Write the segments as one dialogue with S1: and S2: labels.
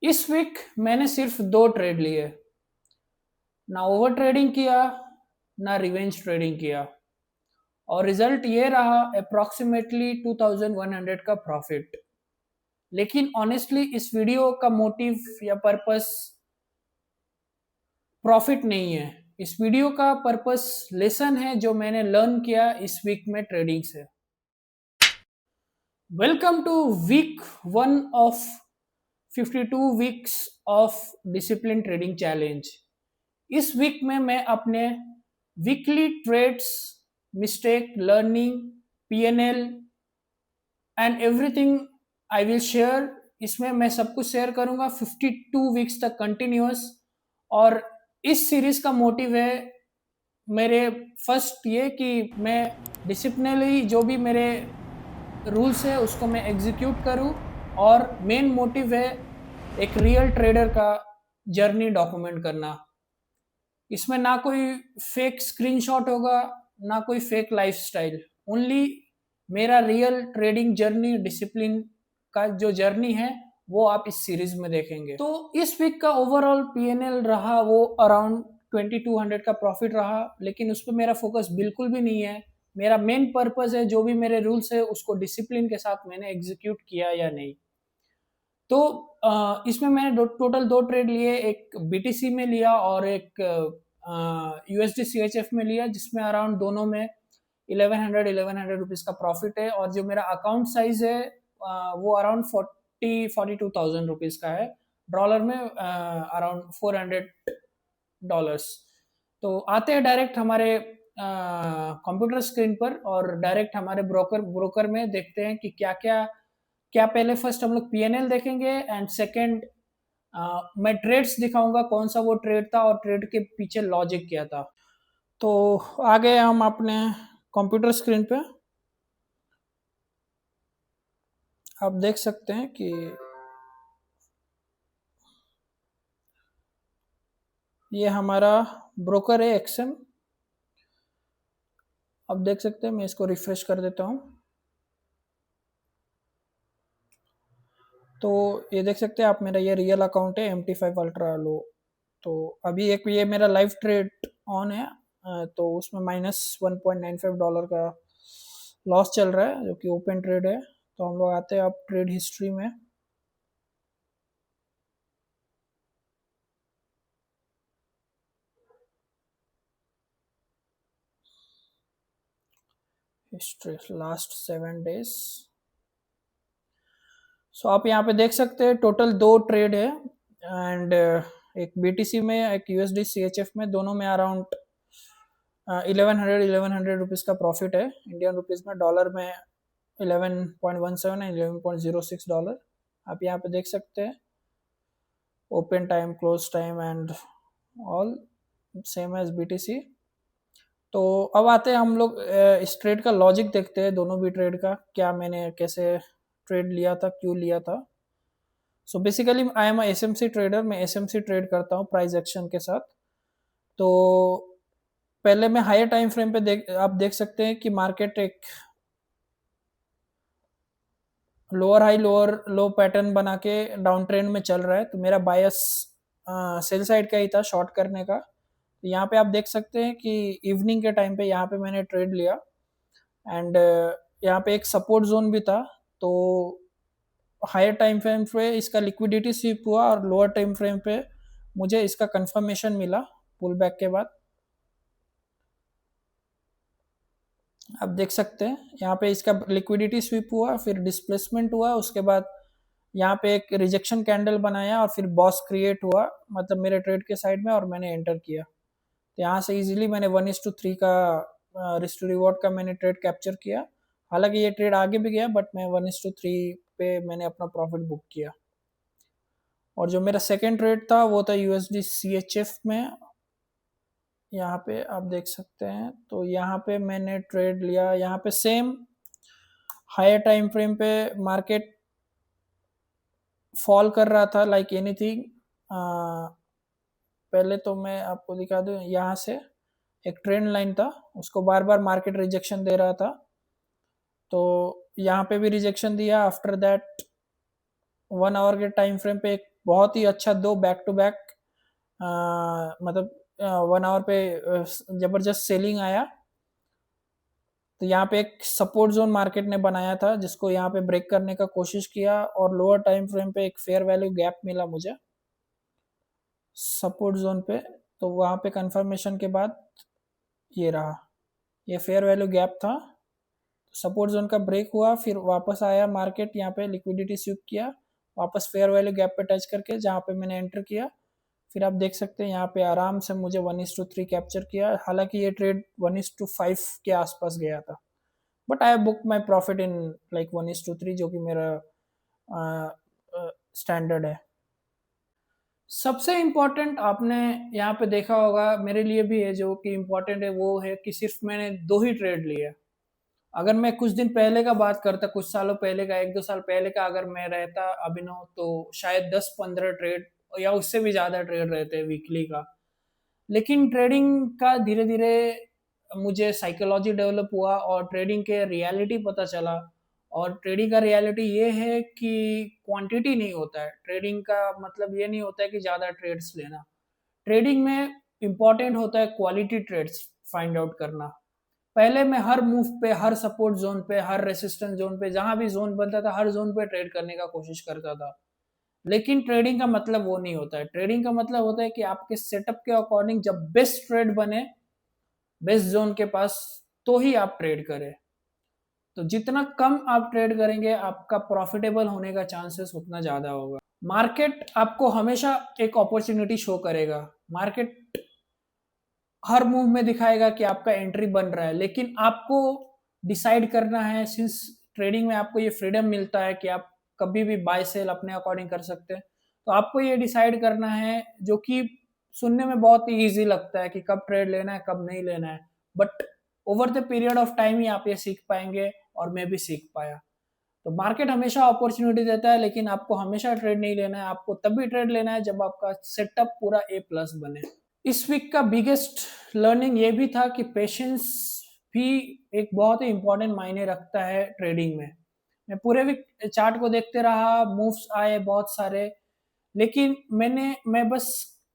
S1: इस वीक मैंने सिर्फ 2 ट्रेड लिए, ना ओवर ट्रेडिंग किया, ना रिवेंज ट्रेडिंग किया, और रिजल्ट ये रहा अप्रॉक्सीमेटली 2100 का प्रॉफिट। लेकिन ऑनेस्टली इस वीडियो का मोटिव या पर्पस प्रॉफिट नहीं है। इस वीडियो का पर्पस लेसन है जो मैंने लर्न किया इस वीक में ट्रेडिंग से। Welcome to week 1 of 52 weeks of discipline trading challenge. इस वीक में मैं अपने weekly trades, mistake, learning, PNL and everything I will share. इसमें मैं सब कुछ शेयर करूंगा 52 वीक्स तक कंटिन्यूअस। और इस सीरीज का मोटिव है मेरे फर्स्ट ये कि मैं डिसिप्लिनली जो भी मेरे रूल्स है उसको मैं एग्जीक्यूट करूं, और मेन मोटिव है एक रियल ट्रेडर का जर्नी डॉक्यूमेंट करना। इसमें ना कोई फेक स्क्रीनशॉट होगा, ना कोई फेक लाइफस्टाइल, ओनली मेरा रियल ट्रेडिंग जर्नी, डिसिप्लिन का जो जर्नी है वो आप इस सीरीज में देखेंगे। तो इस वीक का ओवरऑल पीएनएल रहा वो अराउंड 2200 का प्रॉफिट रहा, लेकिन उस पर मेरा फोकस बिल्कुल भी नहीं है। मेरा मेन पर्पस है जो भी मेरे रूल्स है उसको डिसिप्लिन के साथ मैंने एग्जीक्यूट किया या नहीं। तो इसमें मैंने टोटल 2 ट्रेड लिए, एक बीटीसी में लिया और एक यूएसडी सीएचएफ में लिया, जिसमें अराउंड दोनों में 1100 रुपीज का प्रॉफिट है। और जो मेरा अकाउंट साइज है वो अराउंड 42,000 रुपीज का है, डॉलर में अराउंड $400। तो आते हैं डायरेक्ट हमारे कंप्यूटर स्क्रीन पर और डायरेक्ट हमारे ब्रोकर में देखते हैं कि क्या क्या क्या पहले फर्स्ट हम लोग पीएनएल देखेंगे एंड सेकंड मैं ट्रेड्स दिखाऊंगा कौन सा वो ट्रेड था और ट्रेड के पीछे लॉजिक क्या था। तो आ गए हम अपने कंप्यूटर स्क्रीन पे। आप देख सकते हैं कि ये हमारा ब्रोकर है एक्सएम। अब देख सकते हैं, मैं इसको रिफ्रेश कर देता हूँ। तो ये देख सकते हैं आप, मेरा ये रियल अकाउंट है MT5 अल्ट्रा लो। तो अभी एक ये मेरा लाइव ट्रेड ऑन है, तो उसमें -$1.95 का लॉस चल रहा है जो कि ओपन ट्रेड है। तो हम लोग आते हैं अब ट्रेड हिस्ट्री में। History last 7 days. सो आप यहाँ पे देख सकते हैं टोटल 2 ट्रेड है, एंड एक बीटीसी में एक यूएसडी सीएचएफ में, दोनों में अराउंड 1100 रुपीज़ का प्रॉफिट है इंडियन रुपीज़ में। डॉलर में 11.17 एंड $11.06। आप यहाँ पे देख सकते हैं open time, close time and all same as BTC. तो अब आते हैं हम लोग इस ट्रेड का लॉजिक देखते हैं, दोनों भी ट्रेड का क्या मैंने कैसे ट्रेड लिया था, क्यों लिया था। So basically I am SMC trader, मैं एसएमसी ट्रेड करता हूँ प्राइस एक्शन के साथ। तो पहले मैं हायर टाइम फ्रेम पे आप देख सकते हैं कि मार्केट एक लोअर हाई लोअर लो पैटर्न बना के डाउन ट्रेंड में चल रहा है। तो मेरा बायस सेल साइड का ही था, शॉर्ट करने का। तो यहाँ पे आप देख सकते हैं कि इवनिंग के टाइम पे यहाँ पे मैंने ट्रेड लिया, एंड यहाँ पे एक सपोर्ट जोन भी था। तो हायर टाइम फ्रेम पे इसका लिक्विडिटी स्वीप हुआ और लोअर टाइम फ्रेम पे मुझे इसका कंफर्मेशन मिला पुल बैक के बाद। आप देख सकते हैं यहाँ पे इसका लिक्विडिटी स्वीप हुआ, फिर डिस्प्लेसमेंट हुआ, उसके बाद यहाँ पे एक रिजेक्शन कैंडल बनाया और फिर बॉस क्रिएट हुआ, मतलब मेरे ट्रेड के साइड में, और मैंने एंटर किया। तो यहाँ से इजीली मैंने 1:3 का रिस्क टू रिवॉर्ड का मैंने ट्रेड कैप्चर किया। हालांकि ये ट्रेड आगे भी गया, बट मैं 1:3 पे मैंने अपना प्रॉफिट बुक किया। और जो मेरा सेकेंड ट्रेड था वो था यूएसडी सीएचएफ में। यहाँ पे आप देख सकते हैं, तो यहाँ पे मैंने ट्रेड लिया। यहाँ पे सेम हायर टाइम फ्रेम पे मार्केट फॉल कर रहा था लाइक एनीथिंग। पहले तो मैं आपको दिखा दूं, यहाँ से एक ट्रेंड लाइन था, उसको बार बार मार्केट रिजेक्शन दे रहा था। तो यहाँ पे भी रिजेक्शन दिया। आफ्टर दैट 1 आवर के टाइम फ्रेम पे एक बहुत ही अच्छा दो बैक टू बैक मतलब 1 आवर पे ज़बरदस्त सेलिंग आया। तो यहाँ पे एक सपोर्ट जोन मार्केट ने बनाया था जिसको यहाँ पे ब्रेक करने का कोशिश किया और लोअर टाइम फ्रेम पे एक फेयर वैल्यू गैप मिला मुझे सपोर्ट जोन पे। तो वहाँ पे कंफर्मेशन के बाद ये रहा, ये फेयर वैल्यू गैप था। सपोर्ट जोन का ब्रेक हुआ, फिर वापस आया मार्केट, यहाँ पे लिक्विडिटी स्वीप किया वापस फेयर वैल्यू गैप पे टच करके, जहाँ पे मैंने एंटर किया। फिर आप देख सकते हैं यहाँ पे आराम से मुझे 1:3 कैप्चर किया। हालांकि ये ट्रेड 1:5 के आसपास गया था, but I book my profit in like 1:3, जो कि मेरा स्टैंडर्ड है। सबसे इम्पोर्टेंट आपने यहाँ पे देखा होगा, मेरे लिए भी है जो कि इम्पोर्टेंट है, वो है कि सिर्फ मैंने 2 ही ट्रेड लिए। अगर मैं कुछ दिन पहले का बात करता, कुछ सालों पहले का, 1-2 साल पहले का अगर मैं रहता अभिनव, तो शायद 10-15 ट्रेड या उससे भी ज़्यादा ट्रेड रहते वीकली का। लेकिन ट्रेडिंग का धीरे धीरे मुझे साइकोलॉजी डेवलप हुआ और ट्रेडिंग के रियलिटी पता चला। और ट्रेडिंग का रियलिटी ये है कि क्वांटिटी नहीं होता है। ट्रेडिंग का मतलब ये नहीं होता है कि ज़्यादा ट्रेड्स लेना। ट्रेडिंग में इम्पॉर्टेंट होता है क्वालिटी ट्रेड्स फाइंड आउट करना। पहले मैं हर मूव पे, हर सपोर्ट जोन पे, हर रेसिस्टेंस जोन पे, जहां भी जोन बनता था हर जोन पे ट्रेड करने का कोशिश करता था। लेकिन ट्रेडिंग का मतलब वो नहीं होता है। ट्रेडिंग का मतलब होता है कि आपके सेटअप के अकॉर्डिंग जब बेस्ट ट्रेड बने बेस्ट जोन के पास, तो ही आप ट्रेड करें। तो जितना कम आप ट्रेड करेंगे आपका प्रॉफिटेबल होने का चांसेस उतना ज़्यादा होगा। मार्केट आपको हमेशा एक अपॉर्चुनिटी शो करेगा। मार्केट हर मूव में दिखाएगा कि आपका एंट्री बन रहा है, लेकिन आपको डिसाइड करना है। सिंस ट्रेडिंग में आपको ये फ्रीडम मिलता है कि आप कभी भी बाय सेल अपने अकॉर्डिंग कर सकते हैं, तो आपको ये डिसाइड करना है, जो कि सुनने में बहुत ही ईजी लगता है कि कब ट्रेड लेना है कब नहीं लेना है, but over the period of time ही आप ये सीख पाएंगे, और मैं भी सीख पाया। तो मार्केट हमेशा अपॉर्चुनिटी देता है, लेकिन आपको हमेशा ट्रेड नहीं लेना है। आपको तभी ट्रेड लेना है जब आपका सेटअप पूरा A+ बने। इस वीक का बिगेस्ट लर्निंग ये भी था कि पेशेंस भी एक बहुत ही इंपॉर्टेंट मायने रखता है ट्रेडिंग में। मैं पूरे वीक चार्ट को देखते रहा, मूव्स आए बहुत सारे, लेकिन मैं बस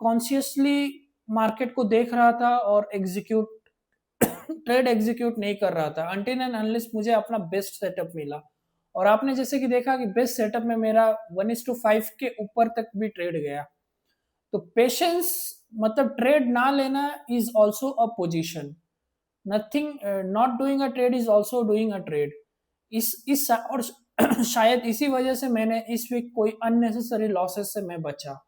S1: कॉन्शियसली मार्केट को देख रहा था और एग्जीक्यूट ट्रेड एग्जीक्यूट नहीं कर रहा था अनटिल एंड अनलेस मुझे अपना बेस्ट सेटअप मिला। और आपने जैसे कि देखा कि बेस्ट सेटअप में मेरा 1:5 के ऊपर तक भी ट्रेड गया। तो पेशेंस मतलब ट्रेड ना लेना is also a position. Nothing not doing a trade is also doing a trade. इस और शायद इसी वजह से मैंने इस वीक कोई अननेसेसरी लॉसेस से मैं बचा।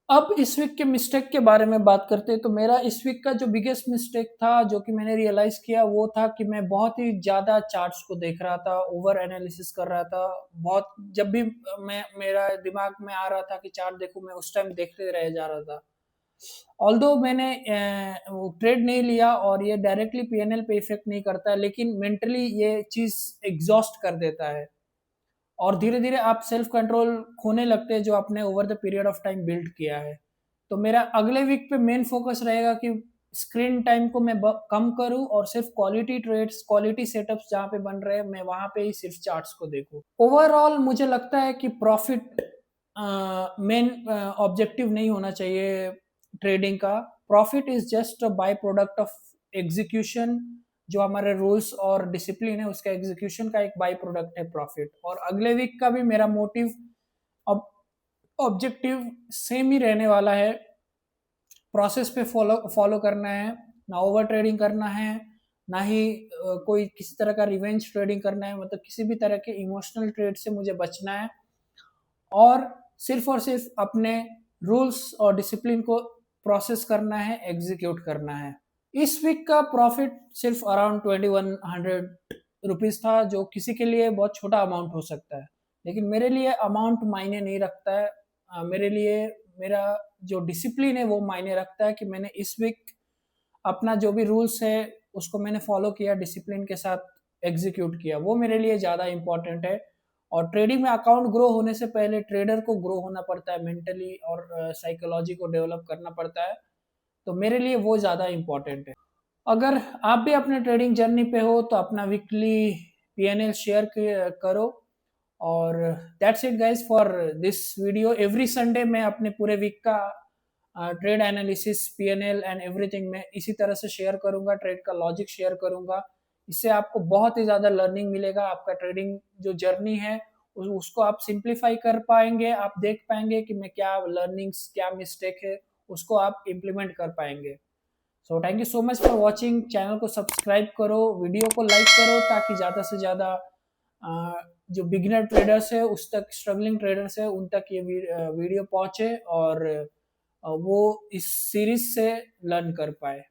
S1: अब इस वीक के मिस्टेक के बारे में बात करते हैं, तो मेरा इस वीक का जो बिगेस्ट मिस्टेक था, जो कि मैंने रियलाइज किया, वो था कि मैं बहुत ही ज़्यादा चार्ट्स को देख रहा था, ओवर एनालिसिस कर रहा था। बहुत जब भी मेरा दिमाग में आ रहा था कि चार्ट देखूं, मैं उस टाइम देखते रह जा रहा था। ऑल्दो मैंने ट्रेड नहीं लिया और ये डायरेक्टली P&L पे इफेक्ट नहीं करता, लेकिन मेंटली ये चीज़ एग्जॉस्ट कर देता है और धीरे धीरे आप सेल्फ कंट्रोल खोने लगते हैं जो आपने over the period of time build किया है। तो मेरा अगले वीक पे मेन फोकस रहेगा कि स्क्रीन टाइम को मैं कम करूं और सिर्फ क्वालिटी ट्रेड्स, क्वालिटी सेटअप्स जहां पे बन रहे हैं, मैं वहां पे ही सिर्फ चार्ट्स को देखूं। ओवरऑल मुझे लगता है कि प्रॉफिट मेन ऑब्जेक्टिव नहीं होना चाहिए ट्रेडिंग का। Profit is just a by product of execution. जो हमारे रूल्स और डिसिप्लिन है उसका एग्जीक्यूशन का एक बाई प्रोडक्ट है प्रॉफिट। और अगले वीक का भी मेरा मोटिव अब ऑब्जेक्टिव सेम ही रहने वाला है। प्रोसेस पे फॉलो फॉलो करना है, ना ओवर ट्रेडिंग करना है, ना ही कोई किसी तरह का रिवेंज ट्रेडिंग करना है। मतलब किसी भी तरह के इमोशनल ट्रेड से मुझे बचना है और सिर्फ अपने रूल्स और डिसिप्लिन को प्रोसेस करना है, एग्जीक्यूट करना है। इस वीक का प्रॉफिट सिर्फ अराउंड 2100 रुपीज़ था, जो किसी के लिए बहुत छोटा अमाउंट हो सकता है, लेकिन मेरे लिए अमाउंट मायने नहीं रखता है। मेरे लिए मेरा जो डिसिप्लिन है वो मायने रखता है कि मैंने इस वीक अपना जो भी रूल्स है उसको मैंने फॉलो किया, डिसिप्लिन के साथ एग्जीक्यूट किया, वो मेरे लिए ज़्यादा इंपॉर्टेंट है। और ट्रेडिंग में अकाउंट ग्रो होने से पहले ट्रेडर को ग्रो होना पड़ता है, मेंटली और साइकोलॉजी को डेवलप करना पड़ता है। तो मेरे लिए वो ज़्यादा इंपॉर्टेंट है। अगर आप भी अपने ट्रेडिंग जर्नी पे हो तो अपना वीकली P&L शेयर करो और that's it guys for this video. Every Sunday मैं अपने पूरे वीक का trade analysis, PNL and everything मैं इसी तरह से शेयर करूंगा, ट्रेड का लॉजिक शेयर करूंगा। इससे आपको बहुत ही ज़्यादा लर्निंग मिलेगा। आपका ट्रेडिंग जो जर्नी है उसको आप सिंप्लीफाई कर पाएंगे। आप देख पाएंगे कि मैं क्या लर्निंग्स, क्या मिस्टेक है, उसको आप इम्प्लीमेंट कर पाएंगे। So thank you so much for watching. Channel को सब्सक्राइब करो, वीडियो को लाइक करो, ताकि ज़्यादा से ज़्यादा जो बिगिनर ट्रेडर्स है उस तक, स्ट्रगलिंग ट्रेडर्स है उन तक ये वीडियो पहुंचे और वो इस सीरीज से लर्न कर पाए।